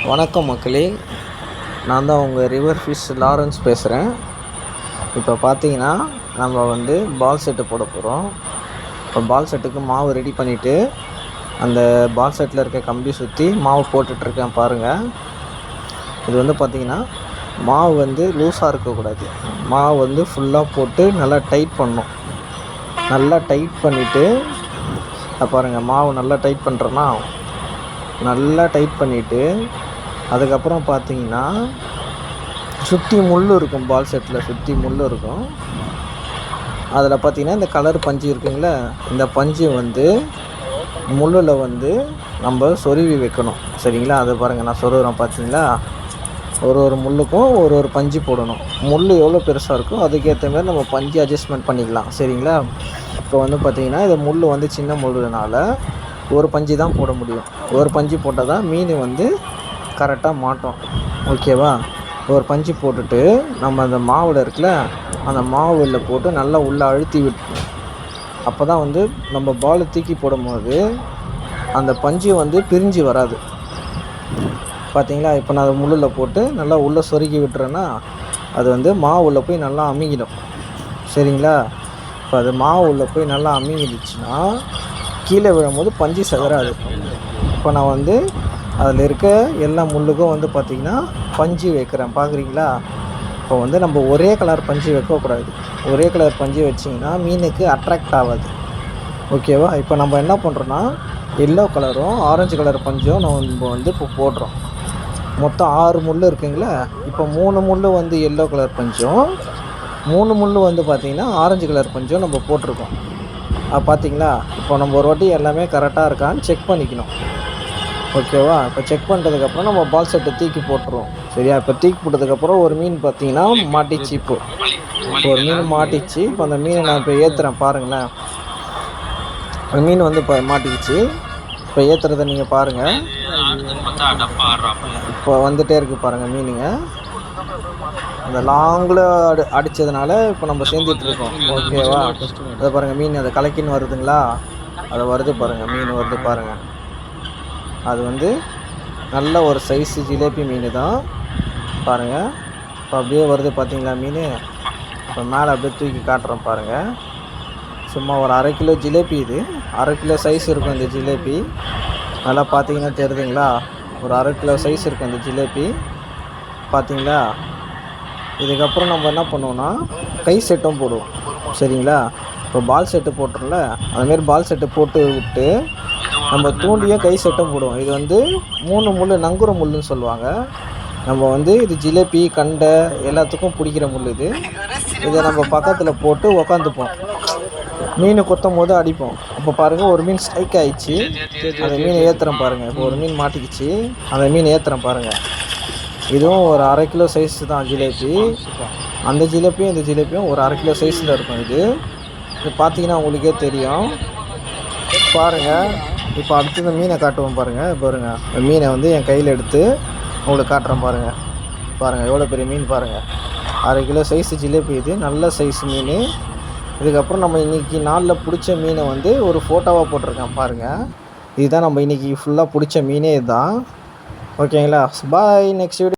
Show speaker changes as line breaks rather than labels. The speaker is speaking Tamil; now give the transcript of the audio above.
வணக்கம் மக்களே, நான் தான் உங்கள் ரிவர் ஃபிஷ் லாரன்ஸ் பேசுகிறேன். இப்போ பார்த்தீங்கன்னா நம்ம வந்து பால் செட்டு போட போகிறோம். இப்போ பால் செட்டுக்கு மாவு ரெடி பண்ணிவிட்டு அந்த பால் செட்டில் இருக்க கம்பி சுற்றி மாவு போட்டுட்ருக்கேன் பாருங்கள். இது வந்து பார்த்திங்கன்னா மாவு வந்து லூஸாக இருக்கக்கூடாது. மாவு வந்து ஃபுல்லாக போட்டு நல்லா டைட் பண்ணணும். நல்லா டைட் பண்ணிவிட்டு பாருங்கள், மாவு நல்லா டைட் பண்ணுறேன்னா நல்லா டைட் பண்ணிவிட்டு அதுக்கப்புறம் பார்த்தீங்கன்னா சுற்றி முள் இருக்கும். பால் செட்டில் சுற்றி முள் இருக்கும். அதில் பார்த்திங்கன்னா இந்த கலர் பஞ்சு இருக்குங்களே, இந்த பஞ்சு வந்து முள்ளில் வந்து நம்ம சொருவி வைக்கணும். சரிங்களா? அது பாருங்கள், நான் சொருகிறேன் பார்த்தீங்களா? ஒரு முள்ளுக்கும் ஒரு பஞ்சு போடணும். முள் எவ்வளோ பெருசாக இருக்கோ அதுக்கேற்ற மாதிரி நம்ம பஞ்சு அட்ஜஸ்ட்மெண்ட் பண்ணிக்கலாம். சரிங்களா? இப்போ வந்து பார்த்திங்கன்னா இது முள் வந்து சின்ன முள்ளுனால ஒரு பஞ்சு தான் போட முடியும். ஒரு பஞ்சு போட்டால் தான் மீன் வந்து கரெக்டாக மாட்டோம். ஓகேவா? ஒரு பஞ்சு போட்டுட்டு நம்ம அந்த மாவில் இருக்குல்ல, அந்த மாவில் போட்டு நல்லா உள்ளே அழுத்தி விட்டுணும். அப்போ தான் வந்து நம்ம பால் தூக்கி போடும்போது அந்த பஞ்சு வந்து பிரிஞ்சு வராது. பார்த்தீங்களா? இப்போ நான் முள்ளில் போட்டு நல்லா உள்ளே சொருகி விட்டுறேன்னா அது வந்து மாவு உள்ளே போய் நல்லா அமுங்கிடும். சரிங்களா? இப்போ அது மாவு உள்ளே போய் நல்லா அமுங்கிடுச்சுன்னா கீழே விழும்போது பஞ்சு சிதறாது. இப்போ நான் வந்து அதில் இருக்க எல்லா முள்ளுக்கும் வந்து பார்த்திங்கன்னா பஞ்சு வைக்கிறேன். பார்க்குறீங்களா? இப்போ வந்து நம்ம ஒரே கலர் பஞ்சு வைக்கக்கூடாது. ஒரே கலர் பஞ்சு வச்சிங்கன்னா மீனுக்கு அட்ராக்ட் ஆகாது. ஓகேவா? இப்போ நம்ம என்ன பண்ணுறோன்னா எல்லோ கலரும் ஆரஞ்சு கலர் பஞ்சும் நம்ம வந்து இப்போ போடுறோம். மொத்தம் 6 முள் இருக்குங்களா? இப்போ 3 முள் வந்து எல்லோ கலர் பஞ்சும் 3 முள் வந்து பார்த்திங்கன்னா ஆரஞ்சு கலர் பஞ்சும் நம்ம போட்டிருக்கோம். பார்த்திங்களா? இப்போ நம்ம ஒரு வாட்டி எல்லாமே கரெக்டாக இருக்கான்னு செக் பண்ணிக்கணும். ஓகேவா? இப்போ செக் பண்ணுறதுக்கப்புறம் நம்ம பால் செட்டை தூக்கி போட்டுருவோம். சரியா? இப்போ தூக்கி போட்டதுக்கப்புறம் ஒரு மீன் பார்த்திங்கன்னா மாட்டிச்சு. இப்போ ஒரு மீன் மாட்டிச்சு. இப்போ அந்த மீனை நான் இப்போ ஏற்றுறேன் பாருங்களேன். அந்த மீன் வந்து இப்போ மாட்டிக்கிச்சு. இப்போ ஏற்றுறதை நீங்கள் பாருங்கள். இப்போ வந்துகிட்டே இருக்குது பாருங்கள் மீனுங்க. அந்த லாங்கில் அடித்ததுனால இப்போ நம்ம சேர்ந்துட்டுருக்கோம். ஓகேவா? அதை பாருங்கள், மீன் அதை கலக்கின்னு வருதுங்களா? அதை வருது பாருங்கள், மீன் வருது பாருங்கள். அது வந்து நல்ல ஒரு சைஸு ஜிலேபி மீன் தான் பாருங்கள். இப்போ அப்படியே வருது பார்த்தீங்களா மீன்? இப்போ மேலே அப்படியே தூக்கி காட்டுறோம் பாருங்கள். சும்மா ஒரு 1/2 கிலோ ஜிலேபி. இது 1/2 கிலோ சைஸ் இருக்கும் இந்த ஜிலேபி. நல்லா பார்த்தீங்கன்னா தெரியுதுங்களா? ஒரு 1/2 கிலோ சைஸ் இருக்கும் இந்த ஜிலேபி. பார்த்தீங்களா? இதுக்கப்புறம் நம்ம என்ன பண்ணுவோன்னா கை செட்டும் போடுவோம். சரிங்களா? இப்போ பால் செட்டு போட்டுறோம்ல, அதுமாரி பால் செட்டு போட்டு விட்டு நம்ம தூண்டியே கை செட்டும் போடுவோம். இது வந்து 3 முள் நங்குர முள்ளுன்னு சொல்லுவாங்க. நம்ம வந்து இது ஜிலேபி கண்டை எல்லாத்துக்கும் பிடிக்கிற முள் இது. இதை நம்ம பக்கத்தில் போட்டு உக்காந்துப்போம். மீன் கொத்தும் போது அடிப்போம். அப்போ பாருங்கள், ஒரு மீன் ஸ்ட்ரைக் ஆகிடுச்சு. அந்த மீனை ஏற்றுறேன் பாருங்கள். இப்போ ஒரு மீன் மாட்டிக்கிச்சு. அந்த மீன் ஏற்றுறேன் பாருங்கள். இதுவும் ஒரு 1/2 கிலோ சைஸ் தான் ஜிலேபி. அந்த ஜிலேபியும் இந்த ஜிலேபியும் ஒரு 1/2 கிலோ சைஸில் இருக்கும். இது பார்த்தீங்கன்னா உங்களுக்கே தெரியும் பாருங்கள். இப்போ அடுத்து இந்த மீனை காட்டுவோம் பாருங்கள். பாருங்கள், இந்த மீனை வந்து என் கையில் எடுத்து உங்களுக்கு காட்டுறேன் பாருங்கள். பாருங்கள் எவ்வளோ பெரிய மீன் பாருங்கள். 1/2 கிலோ சைஸு ஜிலேபி. இது நல்ல சைஸ் மீன். இதுக்கப்புறம் நம்ம இன்றைக்கி நாளில் பிடிச்ச மீனை வந்து ஒரு ஃபோட்டோவாக போட்டிருக்கேன் பாருங்கள். இதுதான் நம்ம இன்றைக்கி ஃபுல்லாக பிடிச்ச மீனே இதுதான். ஓகேங்களா? பாய். Next video.